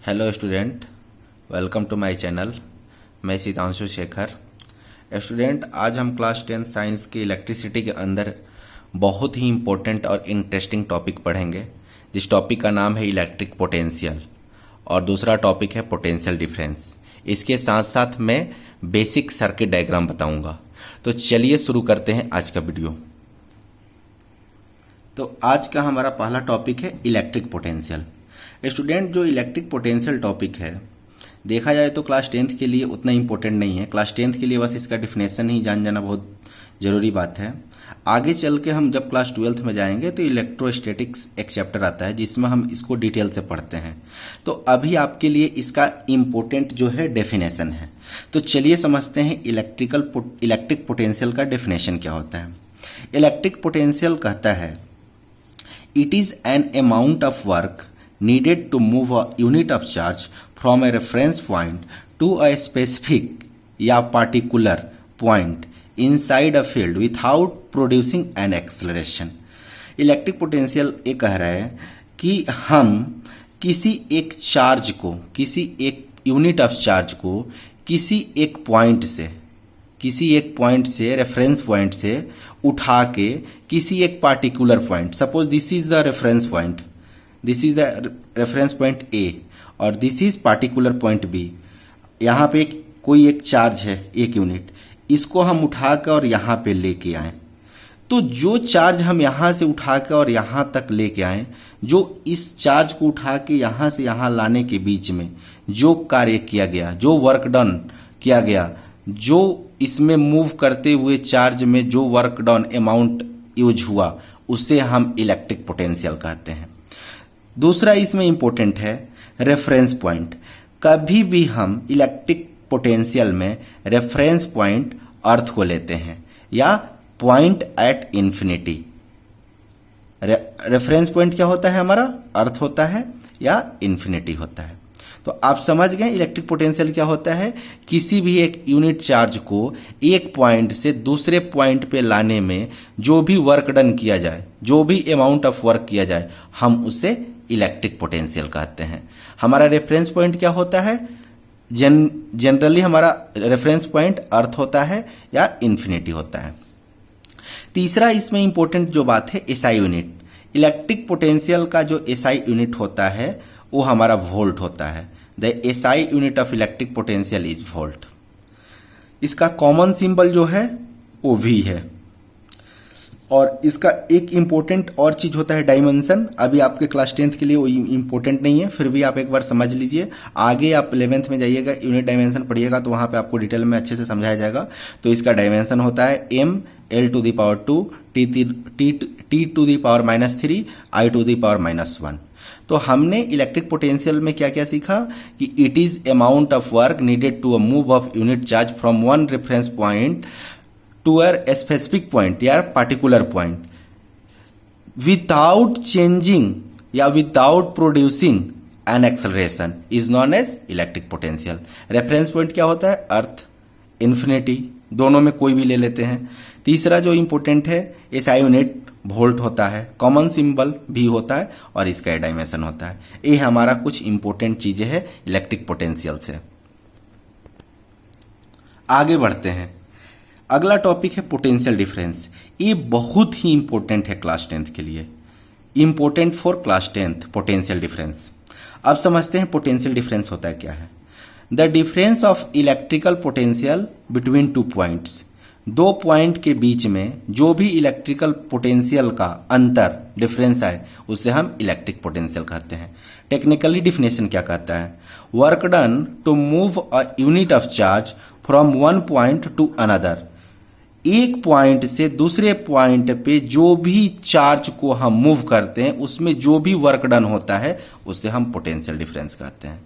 Hello student, welcome to my channel. मैं Sitanshu Shekhar. Student, आज हम क्लास 10 साइंस की इलेक्ट्रिसिटी के अंदर बहुत ही इम्पोर्टेंट और इंटरेस्टिंग टॉपिक पढ़ेंगे, जिस टॉपिक का नाम है इलेक्ट्रिक पोटेंशियल और दूसरा टॉपिक है पोटेंशियल डिफरेंस। इसके साथ साथ मैं बेसिक सर्किट डायग्राम बताऊंगा। तो चलिए शुरू करते हैं आज का वीडियो। तो आज का हमारा पहला टॉपिक है इलेक्ट्रिक पोटेंशियल। स्टूडेंट, जो इलेक्ट्रिक पोटेंशियल टॉपिक है, देखा जाए तो क्लास 10th के लिए उतना इम्पोर्टेंट नहीं है। क्लास 10th के लिए बस इसका डिफिनेशन ही जान जाना बहुत ज़रूरी बात है। आगे चल के हम जब क्लास 12th में जाएंगे तो इलेक्ट्रोस्टैटिक्स एक चैप्टर आता है जिसमें हम इसको डिटेल से पढ़ते हैं। तो अभी आपके लिए इसका इम्पोर्टेंट जो है डेफिनेशन है। तो चलिए समझते हैं इलेक्ट्रिक पोटेंशियल का डेफिनेशन क्या होता है। इलेक्ट्रिक पोटेंशियल कहता है it is an amount of work needed to move a unit of charge from a reference point to a specific या particular point inside a field without producing an acceleration। Electric potential ये कह रहा है कि हम किसी एक charge को, किसी एक यूनिट ऑफ चार्ज को किसी एक पॉइंट से रेफरेंस पॉइंट से उठा के किसी एक particular point, suppose this is the reference point, this is the reference point A और this is particular point B. यहाँ पे कोई एक चार्ज है, एक यूनिट, इसको हम उठा कर और यहाँ पे लेके आए। तो जो चार्ज हम यहाँ से उठा कर और यहाँ तक लेके आए, जो इस चार्ज को उठा के यहाँ से यहाँ लाने के बीच में जो कार्य किया गया, जो वर्क डन किया गया, जो इसमें मूव करते हुए चार्ज में जो वर्क डन अमाउंट यूज हुआ, उसे हम इलेक्ट्रिक पोटेंशियल कहते हैं। दूसरा इसमें इंपॉर्टेंट है रेफरेंस पॉइंट। कभी भी हम इलेक्ट्रिक पोटेंशियल में रेफरेंस पॉइंट अर्थ को लेते हैं या point at infinity. Reference point क्या होता है हमारा? अर्थ होता है या इन्फिनिटी होता है। तो आप समझ गए इलेक्ट्रिक पोटेंशियल क्या होता है। किसी भी एक यूनिट चार्ज को एक पॉइंट से दूसरे पॉइंट पे लाने में जो भी वर्क डन किया जाए, जो भी अमाउंट ऑफ वर्क किया जाए, हम उसे इलेक्ट्रिक पोटेंशियल कहते हैं। हमारा रेफरेंस पॉइंट क्या होता है? जनरली हमारा रेफरेंस पॉइंट अर्थ होता है या इन्फिनिटी होता है। तीसरा इसमें इंपॉर्टेंट जो बात है एसआई यूनिट। इलेक्ट्रिक पोटेंशियल का जो एसआई यूनिट होता है वो हमारा वोल्ट होता है। The SI unit of electric potential is volt. इसका कॉमन सिंबल जो है वो वी है। और इसका एक इम्पोर्टेंट और चीज़ होता है डायमेंशन। अभी आपके क्लास 10th के लिए वो इम्पोर्टेंट नहीं है, फिर भी आप एक बार समझ लीजिए। आगे आप 11th में जाइएगा, यूनिट डायमेंशन पढ़िएगा तो वहाँ पे आपको डिटेल में अच्छे से समझाया जाएगा। तो इसका डायमेंशन होता है m L⁻², T⁻⁻3, I⁻⁻1। तो हमने इलेक्ट्रिक पोटेंशियल में क्या क्या सीखा कि it is amount of work needed to move of unit charge from one reference point to a specific point या पार्टिकुलर पॉइंट विदाउट चेंजिंग या without producing an acceleration is known as electric potential. Reference point क्या होता है? अर्थ, infinity, दोनों में कोई भी ले लेते हैं। तीसरा जो इंपॉर्टेंट है एसआई यूनिट वोल्ट होता है, कॉमन सिंबल भी होता है और इसका डायमेंशन होता है। ये हमारा कुछ इंपॉर्टेंट चीजें हैं इलेक्ट्रिक पोटेंशियल से। आगे बढ़ते हैं। अगला टॉपिक है पोटेंशियल डिफरेंस। ये बहुत ही इंपॉर्टेंट है क्लास 10th के लिए, important for class 10th potential difference. अब समझते हैं पोटेंशियल डिफरेंस होता है क्या है। The difference of electrical potential between two points. दो पॉइंट के बीच में जो भी इलेक्ट्रिकल पोटेंशियल का अंतर, डिफरेंस है, उसे हम इलेक्ट्रिक पोटेंशियल कहते हैं। टेक्निकली डिफिनेशन क्या कहता है? Work done to move a unit of charge from one point to another. एक पॉइंट से दूसरे पॉइंट पे जो भी चार्ज को हम मूव करते हैं उसमें जो भी वर्क डन होता है उसे हम पोटेंशियल डिफरेंस कहते हैं।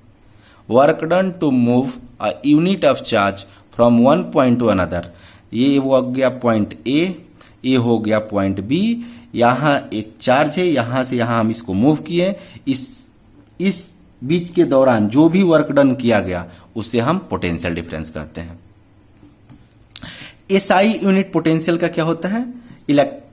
Work done to move a unit of charge from one point to another. ये वो हो गया पॉइंट ए, ये हो गया पॉइंट बी। यहाँ एक चार्ज है, यहाँ से यहाँ हम इसको मूव किए। इस बीच के दौरान जो भी वर्क डन किया गया उसे हम पोटेंशियल डिफरेंस कहते हैं। एसआई यूनिट पोटेंशियल का क्या होता है?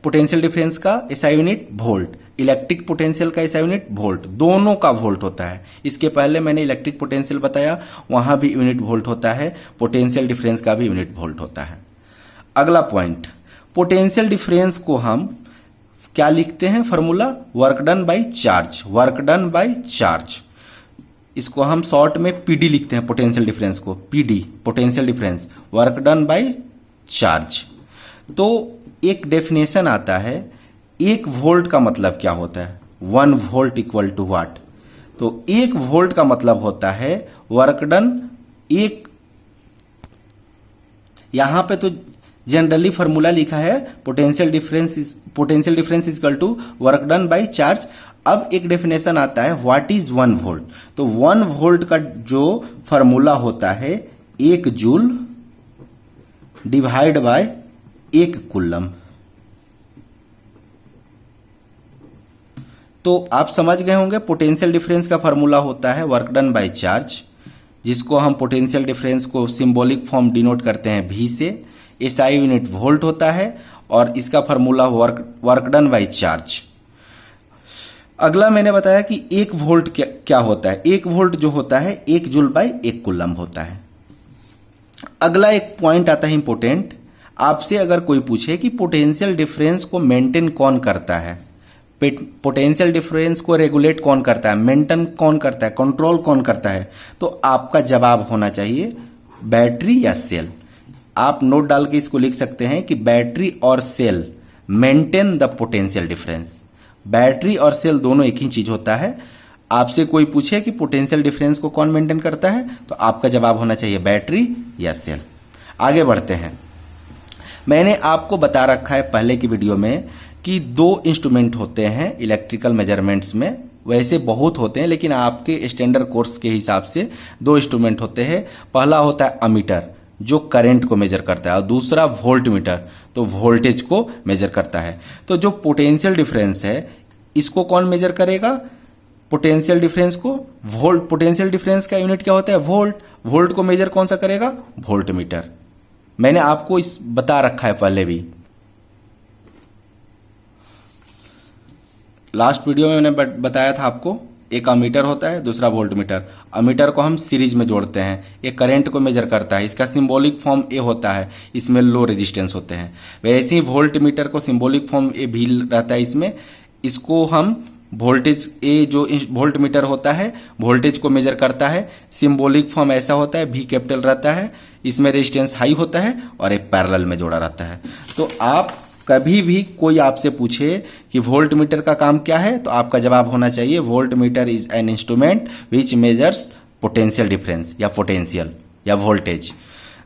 पोटेंशियल डिफरेंस का SI unit volt. Electric potential का एसआई यूनिट वोल्ट। दोनों का वोल्ट होता है, इसके पहले मैंने इलेक्ट्रिक पोटेंशियल बताया, वहां भी यूनिट वोल्ट होता है, पोटेंशियल डिफरेंस का भी यूनिट वोल्ट होता है। अगला पॉइंट, पोटेंशियल डिफरेंस को हम क्या लिखते हैं formula, work done by charge, work done by charge. इसको हम शॉर्ट में पीडी लिखते हैं, पोटेंशियल डिफरेंस को PD, potential difference, work done by charge. तो एक डेफिनेशन आता है, 1 वोल्ट का मतलब क्या होता है, 1 वोल्ट इक्वल टू वाट। तो 1 वोल्ट का मतलब होता है वर्क डन, एक यहां पे तो जनरली फॉर्मूला लिखा है potential difference equal to work done by charge. अब एक डेफिनेशन आता है व्हाट इज 1 वोल्ट। तो 1 वोल्ट का जो फॉर्मूला होता है 1 जूल डिवाइड बाय 1 कूलम। तो आप समझ गए होंगे पोटेंशियल डिफरेंस का फॉर्मूला होता है वर्क डन बाय चार्ज, जिसको हम पोटेंशियल डिफरेंस को सिंबॉलिक फॉर्म डिनोट करते हैं V से। SI यूनिट वोल्ट होता है और इसका formula work done by charge. अगला मैंने बताया कि 1 वोल्ट क्या होता है, 1 वोल्ट जो होता है 1 जूल बाय 1 कूलम होता है। अगला एक पॉइंट आता है इंपॉर्टेंट, आपसे अगर कोई पूछे कि पोटेंशियल डिफरेंस को मेंटेन कौन करता है, पोटेंशियल डिफरेंस को रेगुलेट कौन करता है, मेंटेन कौन करता है, कंट्रोल कौन करता है, तो आपका जवाब होना चाहिए बैटरी या सेल। आप नोट डाल के इसको लिख सकते हैं कि बैटरी और cell maintain the potential difference. Battery और सेल दोनों एक ही चीज होता है। आपसे कोई पूछे कि पोटेंशियल डिफरेंस को कौन मेंटेन करता है, तो आपका जवाब होना चाहिए बैटरी या सेल। आगे बढ़ते हैं। मैंने आपको बता रखा है पहले की वीडियो में कि 2 इंस्ट्रूमेंट होते हैं इलेक्ट्रिकल मेजरमेंट्स में, वैसे बहुत होते हैं लेकिन आपके स्टैंडर्ड कोर्स के हिसाब से 2 इंस्ट्रूमेंट होते हैं। पहला होता है अमीटर जो करंट को मेजर करता है और दूसरा वोल्ट मीटर तो वोल्टेज को मेजर करता है। तो जो पोटेंशियल डिफरेंस है इसको कौन मेजर करेगा, पोटेंशियल डिफरेंस को वोल्ट। पोटेंशियल डिफरेंस का यूनिट क्या होता है, वोल्ट। वोल्ट को मेजर कौन सा करेगा, वोल्ट मीटर। मैंने आपको इस बता रखा है पहले भी, लास्ट वीडियो में मैंने बताया था आपको, एक अमीटर होता है दूसरा वोल्ट मीटर। अमीटर को हम सीरीज में जोड़ते हैं, ये करंट को मेजर करता है, इसका सिंबॉलिक फॉर्म ए होता है, इसमें लो रेजिस्टेंस होते हैं। वैसे ही वोल्ट मीटर को सिंबॉलिक फॉर्म ए भी रहता है इसमें, इसको हम वोल्टेज ए जो वोल्ट मीटर होता है वोल्टेज को मेजर करता है, सिंबॉलिक फॉर्म ऐसा होता है, भी कैपिटल रहता है, इसमें रेजिस्टेंस हाई होता है और एक पैरेलल में जोड़ा रहता है। तो आप कभी भी कोई आपसे पूछे कि वोल्ट मीटर का काम क्या है, तो आपका जवाब होना चाहिए volt meter is an instrument which measures potential difference या पोटेंशियल या वोल्टेज।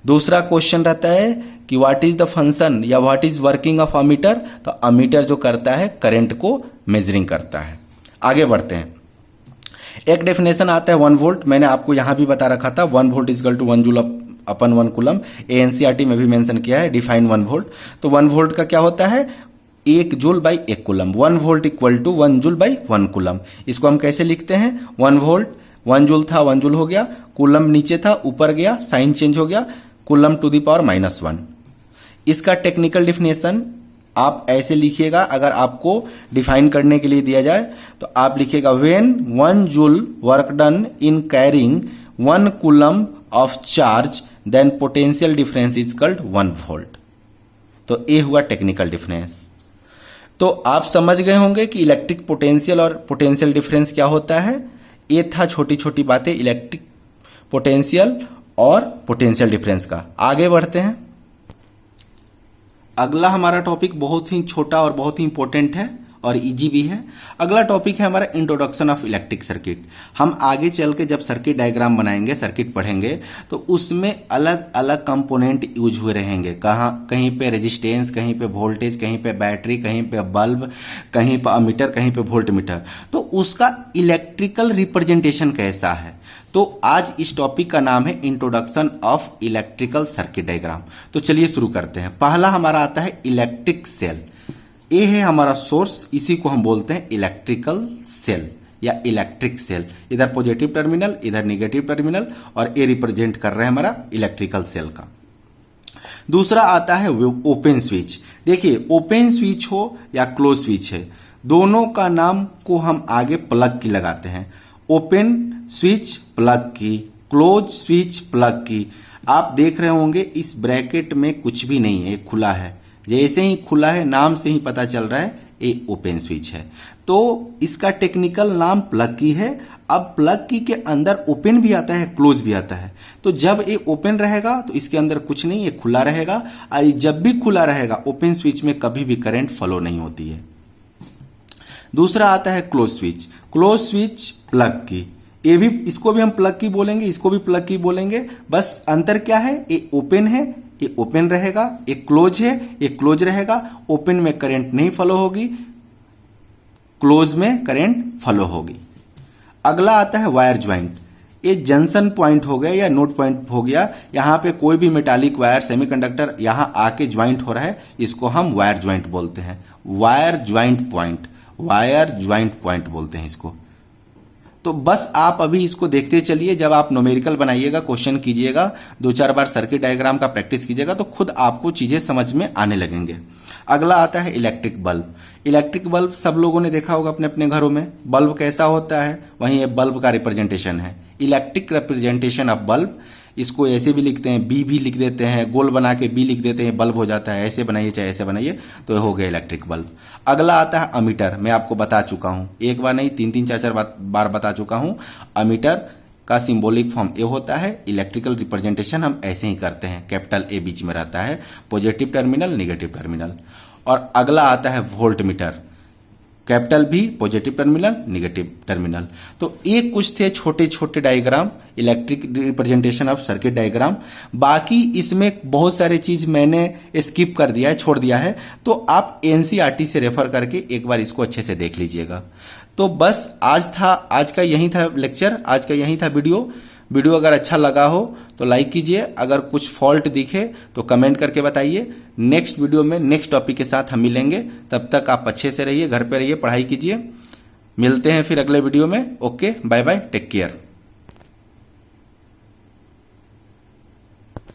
दूसरा क्वेश्चन रहता है कि व्हाट इज द फंक्शन या what is working of ammeter, तो अमीटर जो करता है करंट को मेजरिंग करता है। आगे बढ़ते हैं। एक डेफिनेशन आता है 1 वोल्ट, मैंने आपको यहां भी बता रखा था 1 volt is equal to 1 joule upon 1 coulomb. NCERT में भी मेंशन किया है डिफाइन 1 वोल्ट। तो 1 वोल्ट का क्या होता है, 1 joule by 1 coulomb. 1 volt equal to 1 joule by 1 coulomb. इसको हम कैसे लिखते हैं, 1 वोल्ट 1 जूल था 1 जूल हो गया, कूलम नीचे था ऊपर गया, साइन चेंज हो गया, कूलम टू द पावर -1। इसका टेक्निकल डिफिनेशन आप ऐसे लिखिएगा, अगर आपको डिफाइन करने के लिए दिया जाए तो आप लिखिएगा when 1 joule work done in carrying 1 coulomb of charge then potential difference is called 1 volt. तो ये हुआ टेक्निकल डिफरेंस। तो आप समझ गए होंगे कि इलेक्ट्रिक पोटेंशियल और पोटेंशियल डिफरेंस क्या होता है। ये था छोटी छोटी बातें इलेक्ट्रिक पोटेंशियल और पोटेंशियल डिफरेंस का। आगे बढ़ते हैं। अगला हमारा टॉपिक बहुत ही छोटा और बहुत ही इंपॉर्टेंट है और इजी भी है। अगला टॉपिक है हमारा इंट्रोडक्शन ऑफ इलेक्ट्रिक सर्किट। हम आगे चल के जब सर्किट डायग्राम बनाएंगे, सर्किट पढ़ेंगे, तो उसमें अलग अलग कंपोनेंट यूज हुए रहेंगे। कहीं पे रेजिस्टेंस, कहीं पे वोल्टेज, कहीं पे बैटरी, कहीं पे बल्ब, कहीं पे अमीटर, कहीं पे वोल्ट मीटर। तो उसका इलेक्ट्रिकल रिप्रेजेंटेशन कैसा है। तो आज इस टॉपिक का नाम है introduction of electrical circuit diagram. तो चलिए शुरू करते हैं। पहला हमारा आता है इलेक्ट्रिक सेल। ये है हमारा सोर्स, इसी को हम बोलते हैं इलेक्ट्रिकल सेल या इलेक्ट्रिक सेल। इधर पॉजिटिव टर्मिनल, इधर नेगेटिव टर्मिनल, और ये रिप्रेजेंट कर रहा है हमारा इलेक्ट्रिकल सेल का। दूसरा आता है ओपन स्विच। देखिए, ओपन स्विच हो या क्लोज स्विच है, दोनों का नाम को हम आगे प्लग की लगाते हैं। ओपन स्विच प्लग की, क्लोज स्विच प्लग की। आप देख रहे होंगे इस ब्रैकेट में कुछ भी नहीं है, खुला है। जैसे ही खुला है, नाम से ही पता चल रहा है ये ओपन स्विच है। तो इसका टेक्निकल नाम प्लग की है। अब प्लग की के अंदर ओपन भी आता है, क्लोज भी आता है। तो जब ये ओपन रहेगा तो इसके अंदर कुछ नहीं, ये खुला रहेगा। और जब भी खुला रहेगा, ओपन स्विच में कभी भी करंट फ्लो नहीं होती है। दूसरा आता है close switch. Close switch plug की, ये भी, इसको भी हम प्लग की बोलेंगे, इसको भी प्लग की बोलेंगे। बस अंतर क्या है, ये ओपन है, ये ओपन रहेगा, ये क्लोज है, ये क्लोज रहेगा। ओपन में करंट नहीं फ्लो होगी, क्लोज में करंट फ्लो होगी। अगला आता है वायर ज्वाइंट। ये जंक्शन पॉइंट हो गया या नोड पॉइंट हो गया, यहाँ पे कोई भी मेटालिक वायर, सेमीकंडक्टर यहाँ आके ज्वाइंट हो रहा है, इसको हम वायर ज्वाइंट बोलते हैं। Wire joint point, wire joint point बोलते हैं इसको। तो बस आप अभी इसको देखते चलिए, जब आप न्यूमेरिकल बनाइएगा, क्वेश्चन कीजिएगा, 2-4 बार सर्किट डायग्राम का प्रैक्टिस कीजिएगा, तो खुद आपको चीजें समझ में आने लगेंगे। अगला आता है इलेक्ट्रिक बल्ब। इलेक्ट्रिक बल्ब सब लोगों ने देखा होगा अपने अपने घरों में। बल्ब कैसा होता है, वहीं ये बल्ब का रिप्रेजेंटेशन है, इलेक्ट्रिक रिप्रेजेंटेशन ऑफ बल्ब। इसको ऐसे भी लिखते हैं, बी भी लिख देते हैं, गोल बना के बी लिख देते हैं, बल्ब हो जाता है। ऐसे बनाइए चाहे ऐसे बनाइए, तो ये हो गया इलेक्ट्रिक बल्ब। अगला आता है अमीटर। मैं आपको बता चुका हूँ, एक बार नहीं 3-3, 4-4 बार बता चुका हूँ। अमीटर का सिंबॉलिक फॉर्म ए होता है। इलेक्ट्रिकल रिप्रेजेंटेशन हम ऐसे ही करते हैं, कैपिटल ए बीच में रहता है, पॉजिटिव टर्मिनल, नेगेटिव टर्मिनल। और अगला आता है वोल्ट मीटर, कैपिटल भी, पॉजिटिव टर्मिनल, नेगेटिव टर्मिनल। तो ये कुछ थे छोटे छोटे diagram, electric representation of circuit diagram. बाकी इसमें बहुत सारे चीज मैंने स्किप कर दिया है, छोड़ दिया है, तो आप एनसीईआरटी से रेफर करके एक बार इसको अच्छे से देख लीजिएगा। तो बस आज का यही था लेक्चर, आज का यही था वीडियो अगर अच्छा लगा हो तो लाइक कीजिए, अगर कुछ फॉल्ट दिखे तो कमेंट करके बताइए। नेक्स्ट वीडियो में नेक्स्ट टॉपिक के साथ हम मिलेंगे, तब तक आप अच्छे से रहिए, घर पे रहिए, पढ़ाई कीजिए। मिलते हैं फिर अगले वीडियो में। Okay, bye bye, take care.